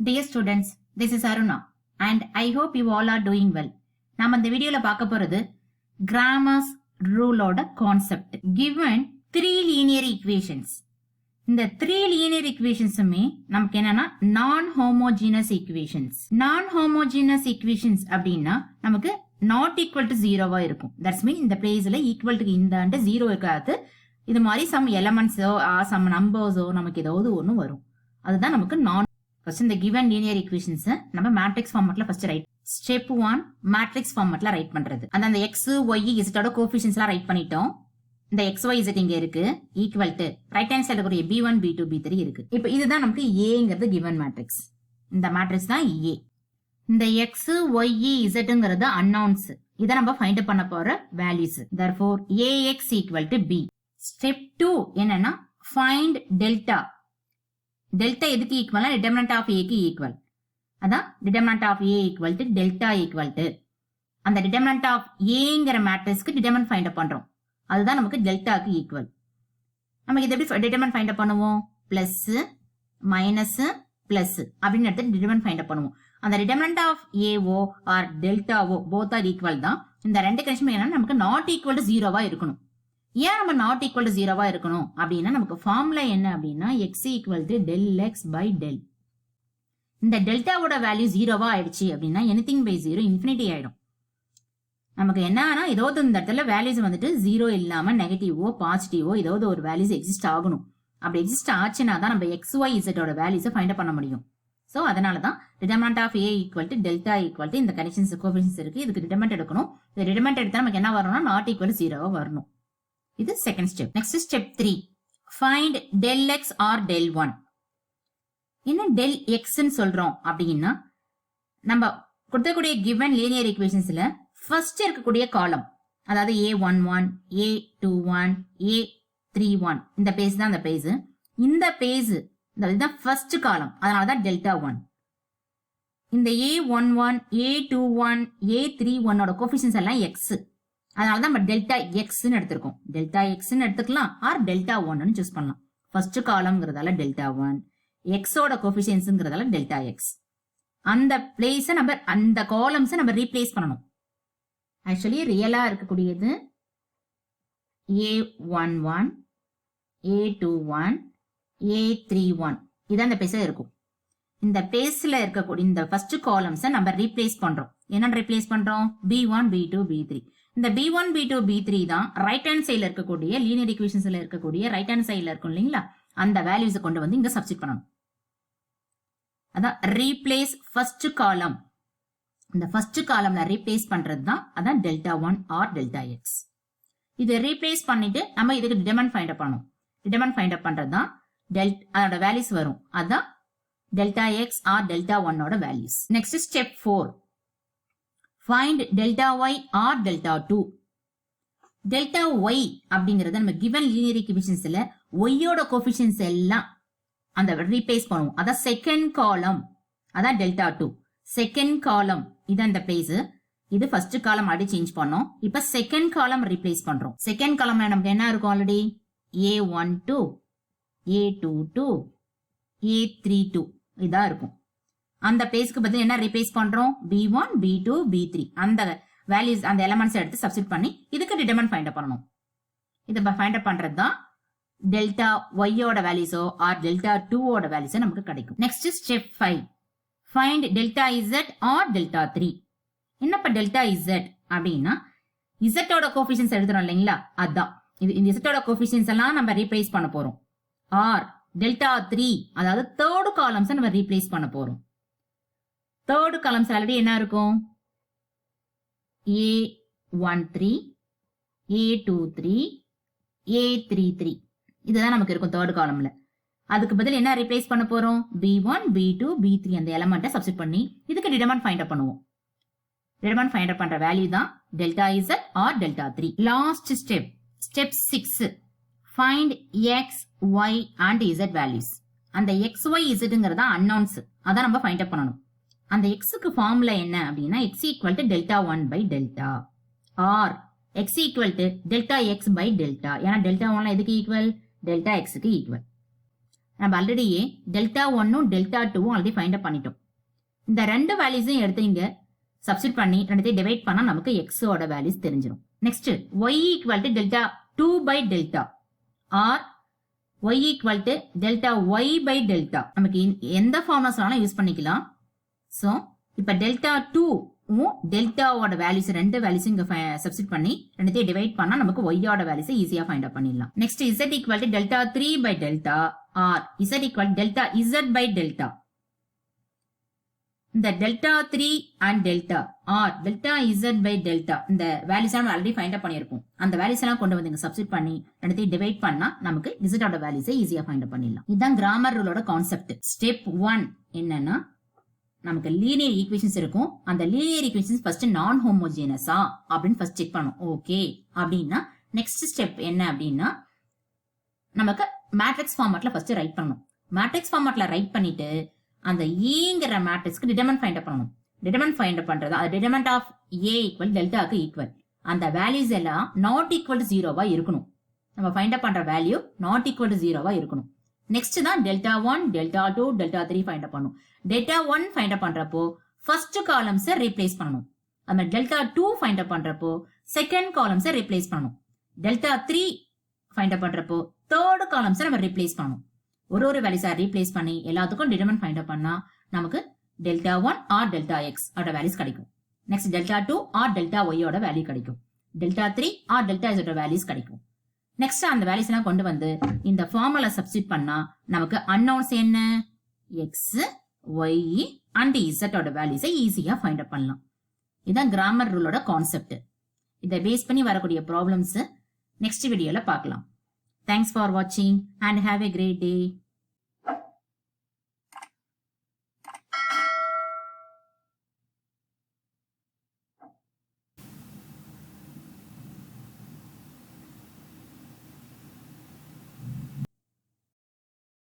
Dear students, this is Aruna and I hope you all are doing well. நாம இந்த வீடியோல பார்க்க போறது Cramer's ரூலோட concept. Given 3 linear equations. இந்த 3 linear equationsமே நமக்கு என்னன்னா நான் ஹோமோஜீனஸ் equations. நான் ஹோமோஜீனஸ் equations அப்படின்னா நமக்கு not equal to 0வா இருக்கும். That's mean இந்த பிளேஸ்ல equal to இந்த அண்ட் 0 இருக்காது. இது மாதிரி சம் எலமெண்ட்ஸோ சம் நம்பர்ஸோ நமக்கு ஏதாவது ஒன்று வரும். அதுதான் நமக்கு நான். ஃபர்ஸ்ட் இந்த given linear equations நம்ம மேட்ரிக்ஸ் ஃபார்மட்ல ஃபர்ஸ்ட் ரைட். ஸ்டெப் 1 மேட்ரிக்ஸ் ஃபார்மட்ல ரைட் பண்றது. அந்த x y z ஓட கோஎஃபிஷியன்ட்ஸ்லாம் ரைட் பண்ணிட்டோம். இந்த x y z இங்க இருக்கு ஈக்குவல் டு ரைட் ஹேண்ட் சைடுல கூடிய b1 b2 b3 இருக்கு. இப்போ இதுதான் நமக்கு aங்கிறது given மேட்ரிக்ஸ். இந்த மேட்ரிக்ஸ் தான் a. இந்த x y zங்கிறது அன்னவுன்ஸ். இத நம்ம ஃபைண்ட் அவுட் பண்ண போற values. therefore ax equal to b. Step 2 என்னன்னா ஃபைண்ட் டெல்டா. டெல்டா எதுக்கு ஈக்குவல்னா டிட்டர்மினன்ட் ஆஃப் ஏக்கு ஈக்குவல். அதான் determinant of A equal to delta equal to அந்த டிட்டர்மினன்ட் ஆஃப் ஏங்கிற மேட்ரிக்ஸ்க்கு டிட்டர்மினன்ட் ஃபைண்ட் அப் பண்றோம். அதுதான் நமக்கு டெல்டாக்கு ஈக்குவல். நமக்கு இது எப்படி டிட்டர்மினன்ட் ஃபைண்ட் அப் பண்ணுவோம்? பிளஸ் மைனஸ் பிளஸ் அப்படின்னு எடுத்து டிட்டர்மினன்ட் ஃபைண்ட் அப் பண்ணுவோம். அந்த டிட்டர்மினன்ட் ஆஃப் ஏஓ ஆர் டெல்டாவோ போத் ஆர் ஈக்குவல் தான். இந்த ரெண்டு கண்டிஷன் என்னன்னா நமக்கு நாட் ஈக்குவல் டு 0வா இருக்கணும். ஏன் நம்ம நாட் ஈக்குவல் டு 0வா இருக்கணும் அப்படின்னா நமக்கு ஃபார்முலா என்ன அப்படின்னா X equal to del X by del. இந்த டெல்டாவோட வேல்யூ 0வா ஆயிடுச்சு அப்படின்னா எனிதிங் பை 0 இன்ஃபினிட்டி ஆயிடும். நமக்கு என்னன்னா ஏதாவது இந்த இடத்துல வேல்யூஸ் வந்துட்டு 0 இல்லாம நெகட்டிவோ பாசிட்டிவோ ஏதாவது ஒரு வேல்யூஸ் எக்ஸிஸ்ட் ஆகணும். அப்படி எக்ஸிஸ்ட் ஆச்சுன்னா தான் நம்ம எக்ஸ் ஒய் இசட்டோட வேல்யூஸை ஃபைண்ட் அப் பண்ண முடியும். ஸோ அதனால தான் determinant of A equal to delta equal to இந்த கண்டிஷன்ஸ் கோஎஃபிஷியன்ட்ஸ் இருக்கு. இதுக்கு டிட்டர்மினன்ட் எடுக்கணும். இந்த டிட்டர்மினன்ட் எடுத்தா நமக்கு என்ன வரணும்னா நாட் ஈக்குவல் டு 0வா வரணும். இது second step. Next step 3 find del X or del 1. என்ன டெல் எக்ஸ்ன்னு சொல்றோம் அப்படின்னா நம்ம கொடுத்தக்கூடிய கிவன் லீனியர் ஈக்குவேஷன்ஸ்ல ஃபர்ஸ்ட் இருக்கக்கூடிய காலம், அதாவது a11 a21 a31 இந்த பேஸ் தான் அந்த பேஸ். இந்த பேஸ் இதுதான் ஃபர்ஸ்ட் காலம், அதனால தான் டெல்டா 1. இந்த a11 a21 a31 ஓட கோஎஃபிஷியன்ட்ஸ் எல்லாம் எக்ஸ். அதனால தான் நம்ம டெல்டா எக்ஸ்ன்னு எடுத்திருக்கோம். டெல்டா எக்ஸ்ன்னு எடுத்துக்கலாம் ஆர் டெல்டா 1ன்னு சூஸ் பண்ணலாம். ஃபர்ஸ்ட் காலம்ங்கிறதால டெல்டா 1, எக்ஸோட கோஎஃபிஷியன்ட்ஸ்ங்கிறதால டெல்டா எக்ஸ். அந்த பிளேஸை நம்ம அந்த காலம்ஸை நம்ம ரீப்ளேஸ் பண்ணணும். ஆக்சுவலி ரியலா இருக்கக்கூடியது a11 a21 a31 இதான் இந்த பேஸ்ல இருக்கும். இந்த பேஸ்ல இருக்கக்கூடிய இந்த ஃபர்ஸ்ட் காலம்ஸை நம்ம ரீப்ளேஸ் பண்றோம். என்ன ரீப்ளேஸ் பண்றோம்? b1 b2 b3. இந்த b1 b2 b3 தான் ரைட் ஹேண்ட் சைடுல இருக்கக்கூடிய லீனியர் ஈக்குவேஷன்ஸ்ல இருக்கக்கூடிய ரைட் ஹேண்ட் சைடுல இருக்கும் இல்லைங்களா, அந்த வேல்யூஸை கொண்டு வந்து இங்க சப்ஸ்டிட் பண்ணணும். அதான் ரீப்ளேஸ் ஃபர்ஸ்ட் காலம். இந்த ஃபர்ஸ்ட் காலம்ல ரீப்ளேஸ் பண்றது தான் அதான் டெல்டா 1 ஆர் டெல்டா எக்ஸ். இது ரீப்ளேஸ் பண்ணிட்டு நம்ம இதுக்கு டிட்டர்மினன்ட் ஃபைண்ட் அப் பண்ணணும். டிட்டர்மினன்ட் ஃபைண்ட் அப் பண்றது தான் அதோட வேல்யூஸ் வரும். அதான் டெல்டா எக்ஸ் ஆர் டெல்டா 1ஓட values. Next step 4 find delta Y or delta 2. Delta Y அப்படிங்கறத நம்ம கிவன் லீனியர் ஈக்குவேஷன்ஸ்ல ஒய்யோட கோஎஃபிஷியன்ட்ஸ் எல்லாம் அந்த ரீப்ளேஸ் பண்ணுவோம். அதான் செகண்ட் காலம், அதான் டெல்டா 2. செகண்ட் காலம் இதான் இந்த பிளேஸ். இது ஃபர்ஸ்ட் காலம் ஆடி சேஞ்ச் பண்ணோம். இப்ப செகண்ட் காலம் ரீப்ளேஸ் பண்றோம். செகண்ட் காலம் நமக்கு என்ன இருக்கும்? ஆல்ரெடி a12 a22 a32 இதான் இருக்கும். அந்த பிளேஸ்க்கு பதில் என்ன ரீப்ளேஸ் பண்றோம்? b1 b2 b3 அந்த வேல்யூஸ் அந்த எலிமெண்ட்ஸ் எடுத்து சப்ஸ்டிட் பண்ணி இதுக்கு டிட்டர்மினன்ட் ஃபைண்ட் அப் பண்ணணும். இதை ஃபைண்ட் அப் பண்றது தான் டெல்டா ஒய்யோட வேல்யூஸோ ஆர் டெல்டா 2ஓட வேல்யூஸோ நமக்கு கிடைக்கும். Next step 5 find delta Z or delta 3. என்னப்ப டெல்டா இசட் அப்படின்னா இசட்டோட கோஎஃபிஷியன்ட்ஸ் எழுதுறோம் இல்லைங்களா, அதான் இந்த இசட்டோட கோஎஃபிஷியன்ட்ஸ் எல்லாம் நம்ம ரீப்ளேஸ் பண்ண போறோம். ஆர் டெல்டா 3 அதாவது தேர்ட் காலம்ஸ் நம்ம ரீப்ளேஸ் பண்ண போறோம். தேர்ட் காலம்ஸ் ஆல்ரெடி என்ன இருக்கும்? a13 a23 a33 இதுதான் நமக்கு இருக்கும் தேர்ட் காலம்ல. அதுக்கு பதில் என்ன ரீப்ளேஸ் பண்ண போறோம்? b1 b2 b3 அந்த எலிமெண்ட்டை சப்ஸ்டிட் பண்ணி இதுக்கு டிட்டர்மினன்ட் ஃபைண்ட் அப் பண்ணுவோம். டிட்டர்மினன்ட் ஃபைண்ட் அப் பண்ற வேல்யூ தான் delta Z or delta 3. Last step, step 6 find X Y and Z values. அந்த எக்ஸ் ஒய் இசட்ங்கிறதா அன்னவுன்ஸ், அதான் நம்ம ஃபைண்ட் அப் பண்ணணும். அந்த எக்ஸுக்கு ஃபார்முலா என்ன அப்படின்னா X equal to delta 1 by delta or X equal to delta X by delta. ஏன்னா டெல்டா 1 எதுக்கு ஈக்குவல்? டெல்டா எக்ஸுக்கு ஈக்குவல். நம்ம ஆல்ரெடியே டெல்டா 1ம் டெல்டா 2ம் ஆல்ரெடி ஃபைண்ட் அப் பண்ணிட்டோம். இந்த ரெண்டு வேல்யூஸையும் எடுத்து இங்க சப்ஸ்டிட் பண்ணி ரெண்டுத்தையும் டிவைட் பண்ணா நமக்கு எக்ஸோட வேல்யூஸ் தெரிஞ்சிடும். Next y equal to delta 2 by delta or y equal to delta y by delta நமக்கு எந்த ஃபார்முலாஸ்னாலும் யூஸ் பண்ணிக்கலாம். ஸோ இப்போ டெல்டா 2ம் டெல்டாவோட வேல்யூஸ் ரெண்டு வேல்யூஸ் இங்க சப்ஸ்டிட் பண்ணி ரெண்டுத்தையும் டிவைட் பண்ணா நமக்கு ஒய்யோட வேல்யூஸ் ஈஸியா ஃபைண்ட் அவுட் பண்ணிடலாம். Next z equal to delta 3 by delta or z equal delta z by delta. இந்த delta 3 and delta or delta z by delta இந்த வேல்யூஸ் நம்ம ஆல்ரெடி ஃபைண்ட் அவுட் பண்ணியிருக்கோம். அந்த வேல்யூஸ் எல்லாம் கொண்டு வந்து இங்க சப்ஸ்டிட் பண்ணி ரெண்டுத்தையும் டிவைட் பண்ணா நமக்கு z வேல்யூஸை ஈஸியா ஃபைண்ட் அவுட் பண்ணிடலாம். இதுதான் கிராமர் ரூலோட கான்செப்ட். ஸ்டெப் 1 என்னன்னா நமக்கு லீனியர் ஈக்குவேஷன்ஸ் இருக்கும். அந்த லீனியர் ஈக்குவேஷன்ஸ் ஃபர்ஸ்ட் நான் ஹோமோஜினஸா அப்படின்னு ஃபர்ஸ்ட் செக் பண்ணணும். ஓகே அப்படின்னா நெக்ஸ்ட் ஸ்டெப் என்ன அப்படின்னா நமக்கு மேட்ரிக்ஸ் ஃபார்மட்ல ஃபர்ஸ்ட் ரைட் பண்ணணும். மேட்ரிக்ஸ் ஃபார்மட்ல ரைட் பண்ணிட்டு அந்த ஈங்கிற மேட்ரிக்ஸ்க்கு டிடர்மெண்ட் ஃபைண்ட் அப் பண்ணணும். டிடர்மெண்ட் ஃபைண்ட் அப் பண்றது அது டிடர்மெண்ட் ஆஃப் ஏ ஈக்குவல் டெல்டாக்கு ஈக்குவல். அந்த வேல்யூஸ் எல்லாம் நாட் ஈக்குவல் டு 0வா இருக்கணும். நம்ம ஃபைண்ட் அப் பண்ற வேல்யூ நாட் ஈக்குவல் டு 0வா இருக்கணும். நெக்ஸ்ட் தான் delta 1 delta 2 delta 3 find up பண்ணணும். டெல்டா 1 ஃபைண்ட் அப் பண்றப்போ ஃபர்ஸ்ட் காலம்ஸ் ரீப்ளேஸ் பண்ணணும். அந்த டெல்டா 2 ஃபைண்ட் அப் பண்றப்போ செகண்ட் காலம்ஸ் ரீப்ளேஸ் பண்ணணும். டெல்டா 3 ஃபைண்ட் அப் பண்றப்போ தேர்ட் காலம்ஸ் நம்ம ரீப்ளேஸ் பண்ணணும். ஒரு வேல்யூஸா ரீப்ளேஸ் பண்ணி எல்லாத்துக்கும் டிடர்மெண்ட் ஃபைண்ட் அப் பண்ணா நமக்கு டெல்டா 1 ஆர் டெல்டா எக்ஸ் ஓட வேல்யூஸ் கிடைக்கும். நெக்ஸ்ட் டெல்டா 2 ஆர் டெல்டா ஒய்யோட வேல்யூ கிடைக்கும். Delta 3 or delta Z values கிடைக்கும். நெக்ஸ்ட் அந்த வேல்யூஸ் எல்லாம் கொண்டு வந்து இந்த ஃபார்முலா சப்ஸ்டிட் பண்ணா நமக்கு அன்னவுன்ஸ் என்ன எக்ஸ் ஒய் அண்ட் இசட்டோட வேல்யூஸை ஈஸியா ஃபைண்ட் அப் பண்ணலாம். இதுதான் கிராமர் ரூலோட கான்செப்ட். இதை பேஸ் பண்ணி வரக்கூடிய ப்ராப்ளம்ஸ் நெக்ஸ்ட் வீடியோல பார்க்கலாம். தேங்க்ஸ் ஃபார் வாட்சிங் and have a great day.